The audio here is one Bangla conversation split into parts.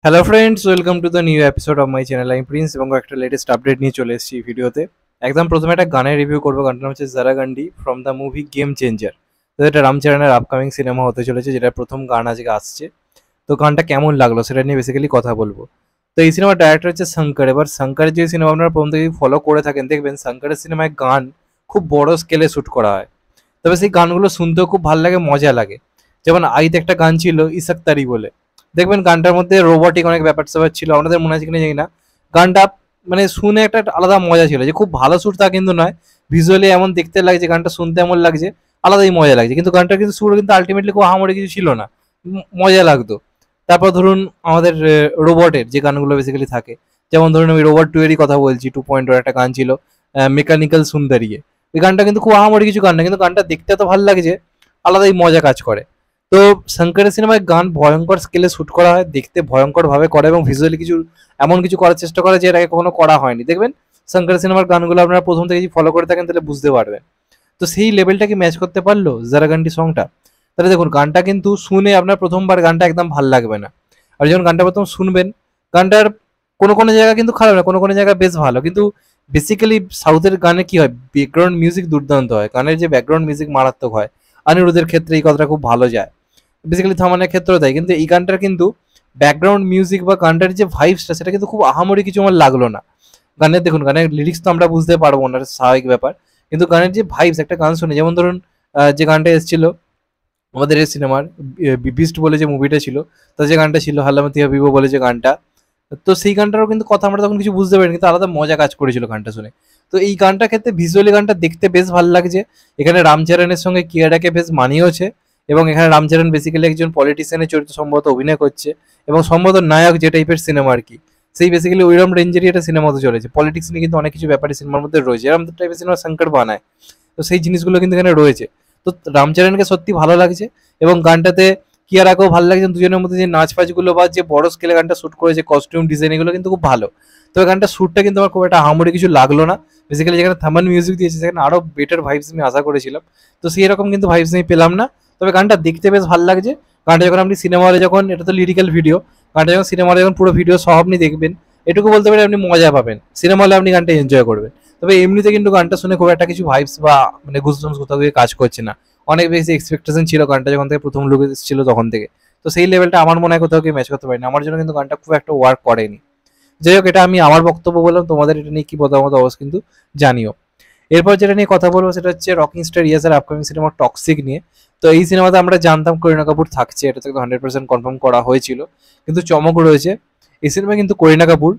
Hello friends, welcome to the new episode of my channel. আমি প্রিন্স এবং একটা লেটেস্ট আপডেট নিয়ে চলে এসেছি এই ভিডিওতে। একদম প্রথমে একটা গানের রিভিউ করবো। গানটার নাম হচ্ছে Jaragandi from the movie game changer. তো এটা রামচরণের আপকামিং সিনেমা হতে চলেছে, যেটা প্রথম গান আজকে আসছে। তো গানটা কেমন লাগলো সেটা নিয়ে বেসিক্যালি কথা বলবো। তো এই সিনেমার ডাইরেক্টর হচ্ছে শঙ্কর। এবার শঙ্করের যে সিনেমা আপনারা প্রথম থেকে ফলো করে থাকেন, দেখবেন শঙ্করের সিনেমায় গান খুব বড় স্কেলে শ্যুট করা হয়। তবে সেই গানগুলো শুনতেও খুব ভালো লাগে, মজা লাগে। যেমন আইতে একটা গান ছিল ইসাকতারি বলে, দেখবেন গানটার মধ্যে রোবটিক অনেক ব্যাপার স্যাপার ছিল, আমাদের মনে আছে কিনা জানি না। গানটা মানে শুনে একটা আলাদা মজা ছিল, যে খুব ভালো সুর তা কিন্তু নয়, ভিজুয়ালি এমন দেখতে লাগছে, গানটা শুনতে এমন লাগছে, আলাদাই মজা লাগছে। কিন্তু গানটার কিন্তু সুর কিন্তু আলটিমেটলি খুব আহামরি কিছু ছিল না, মজা লাগতো। তারপর ধরুন আমাদের রোবটের যে গানগুলো বেসিক্যালি থাকে, যেমন ধরুন আমি রোবট 2 এরই কথা বলছি। 2.0 একটা গান ছিল মেকানিক্যাল সুন্দরিয়ে। ওই গানটা কিন্তু খুব আহামরি কিছু গান না, কিন্তু গানটা দেখতে এত ভালো লাগছে, আলাদাই মজা কাজ করে। তো শঙ্করের সিনেমায় গান ভয়ঙ্কর স্কেলে শ্যুট করা হয়, দেখতে ভয়ঙ্কর ভাবে করে, এবং ভিজুয়ালি কিছু এমন কিছু করার চেষ্টা করে যে এর আগে কখনো করা হয়নি। দেখবেন শঙ্করের সিনেমার গানগুলো আপনারা প্রথম থেকে যদি ফলো করে থাকেন তাহলে বুঝতে পারবেন। তো সেই লেভেলটা কি ম্যাচ করতে পারলো জারাগান্ডি সংটা? তাহলে দেখুন গানটা কিন্তু শুনে আপনার প্রথমবার গানটা একদম ভাল লাগবে না। আর যখন গানটা প্রথম শুনবেন, গানটার কোনো কোনো জায়গা কিন্তু খারাপ না, কোনো কোনো জায়গা বেশ ভালো। কিন্তু বেসিক্যালি সাউথের গানে কি হয়, ব্যাকগ্রাউন্ড মিউজিক দুর্দান্ত হয়, গানের যে ব্যাকগ্রাউন্ড মিউজিক মারাত্মক হয়। অনিরুদ্ধের ক্ষেত্রে এই কথাটা খুব ভালো যায়, বেসিক্যালি থামানের ক্ষেত্রেও তাই। কিন্তু এই গানটার কিন্তু ব্যাকগ্রাউন্ড মিউজিক বা গানটার যে ভাইবসটা, সেটা কিন্তু খুব আহামরি কিছু আমার লাগলো না। গানের দেখুন, গানের লিরিক্স তো আমরা বুঝতে পারবো না, স্বাভাবিক ব্যাপার। কিন্তু গানের যে ভাইবস, একটা গান শুনে, যেমন ধরুন যে গানটা এসেছিল আমাদের এই সিনেমার বিস্ট বলে যে মুভিটা ছিল, তার যে গানটা ছিল হালামতি হাবিবো বলে যে গানটা, তো সেই গানটারও কিন্তু কথা আমরা তখন কিছু বুঝতে পারিনি, কিন্তু আলাদা মজা কাজ করেছিল গানটা শুনে। তো এই গানটার ক্ষেত্রে ভিজুয়ালি গানটা দেখতে বেশ ভালো লাগছে। এখানে রামচরণের সঙ্গে কিয়ারাকে বেশ মানিয়েছে, এবং এখানে রামচরণ বেসিক্যালি একজন পলিটিশিয়ানের চরিত্র সম্ভবত অভিনয় করছে, এবং সম্ভবত নায়ক যে টাইপের সিনেমা আর কি, সেই বেসিক্যালি ওইরকম রেঞ্জেরই একটা সিনেমা হতে চলেছে। পলিটিক্স নিয়ে কিন্তু অনেক কিছু ব্যাপারে সিনেমার মধ্যে রয়েছে, এরকম টাইপের সিনেমা শঙ্কর বানায়। তো সেই জিনিসগুলো কিন্তু এখানে রয়েছে। তো রামচরণকে সত্যি ভালো লাগছে, এবং গানটাতে কিয়ারাকেও ভালো লাগছে। দুজনের মধ্যে যে নাচ ফাচগুলো বা যে বড় স্কেলে গানটা শ্যুট করেছে, কস্টিউম ডিজাইন, এগুলো কিন্তু খুব ভালো। তবে গানটা শ্যুটটা কিন্তু আমার খুব একটা আহামরি কিছু লাগলো না। বেসিক্যালি যেখানে থামান মিউজিক দিয়েছে সেখানে আরও বেটার ভাইবস আমি আশা করেছিলাম, তো সেই রকম কিন্তু ভাইবস আমি পেলাম না। তবে গানটা দেখতে বেশ ভালো লাগছে। গানটা যখন আপনি সিনেমা হলে, যখন এটা তো লিরিক্যাল ভিডিও, গানটা যখন সিনেমা হলে যখন পুরো ভিডিও সহ আপনি দেখবেন, এটুকু বলতে পারি আপনি মজা পাবেন, সিনেমা হলে আপনি গানটা এনজয় করবেন। তবে এমনিতে কিন্তু গানটা শুনে খুব একটা কিছু ভাইবস বা মানে গুজবাম্পস কোথাও গিয়ে কাজ করছে না। অনেক বেশি এক্সপেকটেশন ছিল গানটা যখন থেকে প্রথম লুক এসেছিল তখন থেকে, তো সেই লেভেলটা আমার মনে হয় কোথাও গিয়ে ম্যাচ করতে পারিনি। আমার জন্য কিন্তু গানটা খুব একটা ওয়ার্ক করেনি। যাই হোক, এটা আমি আমার বক্তব্য বললাম, তোমাদের এটা নিয়ে কি মতামত অবশ্যই কিন্তু জানিও। এরপর যেটা নিয়ে কথা বলবো সেটা হচ্ছে রকিং স্টার ইয়াসের আপকামিং সিনেমা টক্সিক নিয়ে। তো এই সিনেমাতে আমরা জানতাম করিনা কাপুর থাকছে, এটা তো 100% কনফার্ম করা হয়েছিল। কিন্তু চমক রয়েছে, এই সিনেমা কিন্তু করিনা কাপুর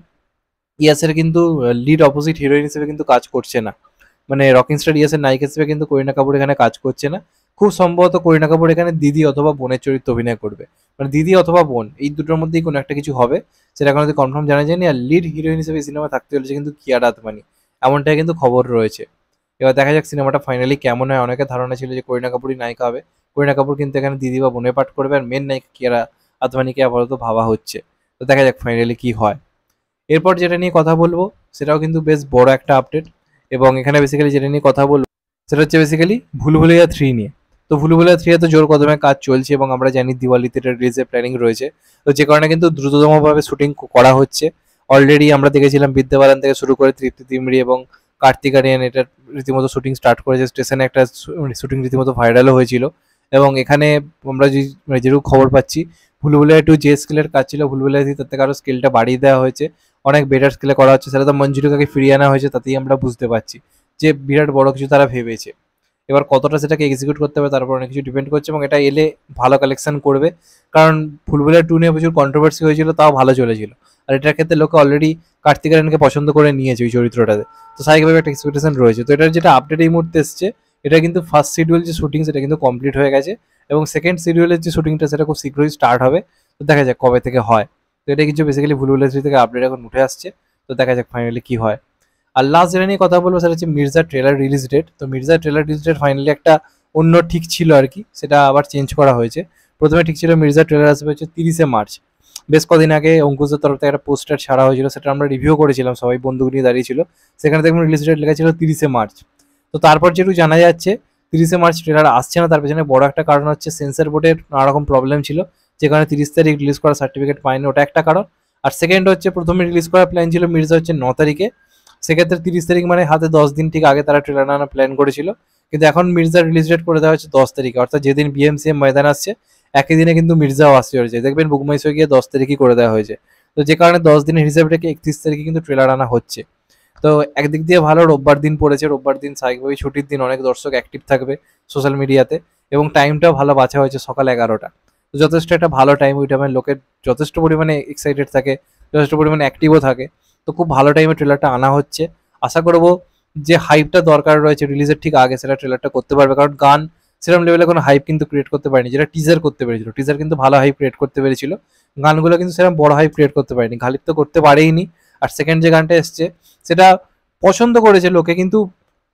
ইয়াসের কিন্তু লিড অপোজিট হিরোইন হিসেবে কিন্তু কাজ করছে না। মানে রকিং স্টার ইয়াসের নায়িকা হিসেবে কিন্তু করিনা কাপুর এখানে কাজ করছে না। খুব সম্ভবত করিনা কাপুর এখানে দিদি অথবা বোনের চরিত্র অভিনয় করবে, মানে দিদি অথবা বোন, এই দুটোর মধ্যেই কোনো একটা কিছু হবে, সেটা এখন কনফার্ম জানা যায়নি। আর লিড হিরোইন হিসেবে সিনেমা থাকতে চলেছে কিন্তু কিয়ারা আদমানি, এমনটাই কিন্তু খবর রয়েছে। এবার দেখা যাক সিনেমাটা ফাইনালি কেমন হয়। অনেকের ধারণা ছিল যে করিনা কাপুরই নায়িকা হবে, করিনা কাপুর কিন্তু এখানে দিদি বা বোনের পাঠ করবে, আর মেন নায়িকা কিয়ারা আদমানিকে আপাতত ভাবা হচ্ছে। তো দেখা যাক ফাইনালি কি হয়। এরপর যেটা নিয়ে কথা বলবো সেটাও কিন্তু বেশ বড় একটা আপডেট, এবং এখানে বেসিক্যালি যেটা নিয়ে কথা বলবো সেটা হচ্ছে বেসিক্যালি ভুলভুলাইয়া 3 নিয়ে। তো ভুলভুলাইয়া 3 তো জোর কদমে কাজ চলছে, এবং আমরা জানি দিওয়ালিতে এটা রিলিজের প্ল্যানিং রয়েছে। তো যে কারণে কিন্তু দ্রুততমভাবে শুটিং করা হচ্ছে। অলরেডি আমরা দেখেছিলাম বিদ্যাবালান থেকে শুরু করে তৃপ্তি তিমড়ি এবং কার্তিক আরিয়ান এটার রীতিমতো শুটিং স্টার্ট করেছে। স্টেশনে একটা শুটিং রীতিমতো ভাইরালও হয়েছিল। এবং এখানে আমরা যেটুকু খবর পাচ্ছি, ভুলভুলাইয়া 2 যে স্কেলের কাজ ছিল, ভুলভুলাইয়া 3 তার থেকে আরও স্কেলটা বাড়িয়ে দেওয়া হয়েছে, অনেক বেটার স্কেলে করা হচ্ছে। সেটা তো মঞ্জুরিকাকে ফিরিয়ে আনা হয়েছে, তাতেই আমরা বুঝতে পারছি যে বিরাট বড় কিছু তারা ভেবেছে। এবার কতটা সেটাকে এক্সিকিউট করতে হবে তার উপর অনেক কিছু ডিপেন্ড করছে, এবং এটা এলে ভালো কালেকশন করবে। কারণ ভুলভুলাইয়া 2 নিয়ে প্রচুর কন্ট্রোভার্সি হয়েছিল, তাও ভালো চলেছিল। আর এটার ক্ষেত্রে লোকে অলরেডি কার্তিক আরিয়ানকে পছন্দ করে নিয়েছে ওই চরিত্রটাতে, তো স্বাভাবিকভাবে একটা এক্সপেকটেশন রয়েছে। তো এটার যেটা আপডেট এই মুহূর্তে এসছে, এটা কিন্তু ফার্স্ট শিডিউল যে শুটিং সেটা কিন্তু কমপ্লিট হয়ে গেছে, এবং সেকেন্ড শিডিউলের যে শুটিংটা সেটা খুব শীঘ্রই স্টার্ট হবে। তো দেখা যাক কবে থেকে হয়। তো এটা কিছু বেসিক্যালি ভুলভুলাইয়া 3 থেকে আপডেট এখন উঠে আসছে। তো দেখা যাক ফাইনালি কি হয়। আর লাস্ট যেটা নিয়ে কথা বলবো সেটা হচ্ছে মির্জা ট্রেলার রিলিজ ডেট। তো Mirza trailer release date finally একটা অন্য ঠিক ছিল আর কি, সেটা আবার চেঞ্জ করা হয়েছে। প্রথমে ঠিক ছিল মির্জা ট্রেলার আসবে হচ্ছে 30শে মার্চ। বেশ কদিন আগে অঙ্কুশের তরফ থেকে একটা পোস্টার ছাড়া হয়েছিল, সেটা আমরা রিভিউ করেছিলাম, সবাই বন্ধুক নিয়ে দাঁড়িয়ে ছিল। সেখানে দেখবেন রিলিজ ডেট লেখা ছিল 30শে মার্চ। তো তারপর যেটুকু জানা যাচ্ছে 30শে মার্চ ট্রেলার আসছে না, তার পেছনে বড় একটা কারণ হচ্ছে সেন্সর বোর্ডের নানা রকম প্রবলেম ছিল, যে কারণে 30 তারিখ রিলিজ করার সার্টিফিকেট পায়নি, ওটা একটা কারণ। আর সেকেন্ড হচ্ছে প্রথমে রিলিজ করার প্ল্যান ছিল মির্জা হচ্ছে 9 তারিখে, সেক্ষেত্রে 30 তারিখ মানে হাতে 10 দিন ঠিক আগে তারা ট্রেলার আনার প্ল্যান করেছিল, কিন্তু এখন মির্জার রিলিজ ডেট করে দেওয়া হচ্ছে 10 তারিখে, অর্থাৎ যেদিন বিএমসিএম ময়দান আসছে একই দিনে কিন্তু মির্জাও আসতে হয়েছে, দেখবেন বুকমাইশো গিয়ে 10 তারিখই করে দেওয়া হয়েছে। তো যে কারণে 10 দিনের হিসাব রেখে 31 তারিখে কিন্তু ট্রেলার আনা হচ্ছে। তো একদিক দিয়ে ভালো, রোববার দিন পড়েছে, রোববার দিন স্বাভাবিকভাবেই ছুটির দিন, অনেক দর্শক অ্যাক্টিভ থাকবে সোশ্যাল মিডিয়াতে, এবং টাইমটাও ভালো বাছা হয়েছে সকাল 11টা। তো যথেষ্ট একটা ভালো টাইম, ওই টাইমে লোকের যথেষ্ট পরিমাণে এক্সাইটেড থাকে, যথেষ্ট পরিমাণে অ্যাক্টিভও থাকে। তো খুব ভালো টাইমে ট্রেলারটা আনা হচ্ছে। আশা করবো যে হাইপটা দরকার রয়েছে রিলিজের ঠিক আগে সেটা ট্রেলারটা করতে পারবে, কারণ গান সেরকম লেভেলে কোনো হাইপ কিন্তু ক্রিয়েট করতে পারেনি, যেটা টিজার করতে পেরেছিল। টিজার কিন্তু ভালো হাইপ ক্রিয়েট করতে পেরেছিল, গানগুলো কিন্তু সেরকম বড় হাইপ ক্রিয়েট করতে পারেনি, গালিব তো করতে পারেইনি। আর সেকেন্ড যে গানটা এসছে সেটা পছন্দ করেছে লোকে, কিন্তু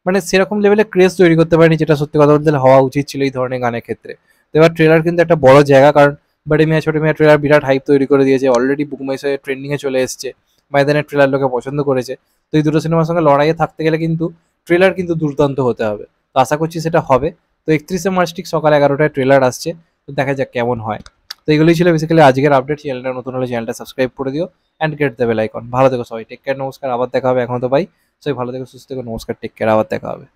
মানে সেরকম লেভেলে ক্রেজ তৈরি করতে পারেনি, যেটা সত্যি কথা বলতে হওয়া উচিত ছিল এই ধরনের গানের ক্ষেত্রে। তো এবার ট্রেলার কিন্তু একটা বড় জায়গা, কারণ বড়ে মিয়া ছোট মিয়া ট্রেলার বিরাট হাইপ তৈরি করে দিয়েছে, অলরেডি বুক মাই শোয়ে ট্রেন্ডিংয়ে চলে এসছে, ময়দানের ট্রেলার লোকে পছন্দ করেছে। তো এই দুটো সিনেমার সঙ্গে লড়াইয়ে থাকতে গেলে কিন্তু ট্রেলার কিন্তু দুর্দান্ত হতে হবে। তো আশা করছি সেটা হবে। তো 31শে মার্চ ঠিক সকাল 11টায় ট্রেলার আসছে, তো দেখা যাক কেমন হয়। তো এগুলোই ছিল বেসিক্যালি আজকের আপডেট। চ্যানেলটা নতুন হলে চ্যানেলটা সাবস্ক্রাইব করে দিও and get the bell icon. ভালো থেকো সবাই, টেক কেয়ার, নমস্কার, আবার দেখা হবে। এখন তো বাই, সবাই ভালো থেকো, সুস্থ থেকো, নমস্কার, টেক কেয়ার, আবার দেখা হবে।